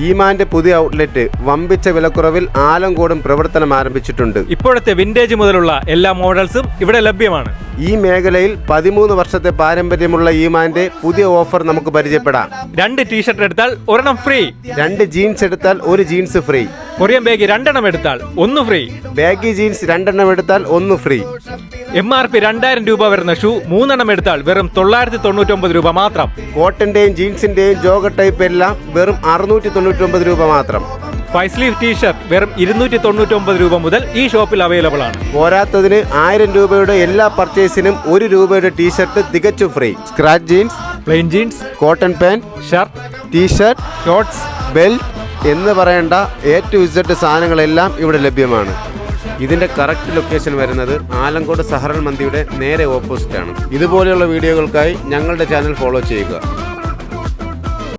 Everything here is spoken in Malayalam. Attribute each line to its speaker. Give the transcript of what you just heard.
Speaker 1: ഈമാന്റെ പുതിയ ഔട്ട്ലെറ്റ് വമ്പിച്ച വിലക്കുറവിൽ ആലങ്കോടും പ്രവർത്തനം ആരംഭിച്ചിട്ടുണ്ട്.
Speaker 2: ഇപ്പോഴത്തെ വിന്റേജ് മുതലുള്ള എല്ലാ മോഡൽസും ഇവിടെ ലഭ്യമാണ്.
Speaker 1: ഈ മേഖലയിൽ 13 വർഷത്തെ പാരമ്പര്യമുള്ള ഈമാന്റെ പുതിയ ഓഫർ നമുക്ക് പരിചയപ്പെടാം.
Speaker 2: 2 ടീഷർട്ട് എടുത്താൽ 1 ഫ്രീ.
Speaker 1: 2 ജീൻസ് എടുത്താൽ 1 ജീൻസ് ഫ്രീ.
Speaker 2: കൊറിയൻ ബാഗ് 2 എടുത്താൽ 1 ഫ്രീ.
Speaker 1: ബാഗി ജീൻസ് 2 എടുത്താൽ 1 ഫ്രീ.
Speaker 2: MRP 2000 രൂപ വരുന്ന ഷൂ 3 എടുത്താൽ വെറും 999 രൂപ മാത്രം.
Speaker 1: കോട്ടന്റെയും ജീൻസിന്റെയും ജോഗർ ടൈപ്പ് എല്ലാം വെറും 699 രൂപ മാത്രം.
Speaker 2: 5 സ്ലീവ് ടീഷർട്ട് വെറും 299 രൂപ മുതൽ ഈ ഷോപ്പിൽ അവൈലബിൾ ആണ്.
Speaker 1: പോരാത്തതിന് 1000 രൂപയുടെ എല്ലാ പർച്ചേസിനും 1 രൂപയുടെ ടീഷർട്ട് തികച്ചും free. Scratch jeans,
Speaker 2: plain jeans,
Speaker 1: cotton pant,
Speaker 2: shirt,
Speaker 1: T shirt,
Speaker 2: shorts,
Speaker 1: belt എന്ന് പറയേണ്ട A to Z സാധനങ്ങളെല്ലാം ഇവിടെ ലഭ്യമാണ്. ഇതിന്റെ കറക്റ്റ് ലൊക്കേഷൻ വരുന്നത് ആലങ്കോട് സഹറൽ മന്തിയുടെ നേരെ ഓപ്പോസിറ്റ് ആണ്. ഇതുപോലെയുള്ള വീഡിയോകൾക്കായി ഞങ്ങളുടെ ചാനൽ ഫോളോ ചെയ്യുക.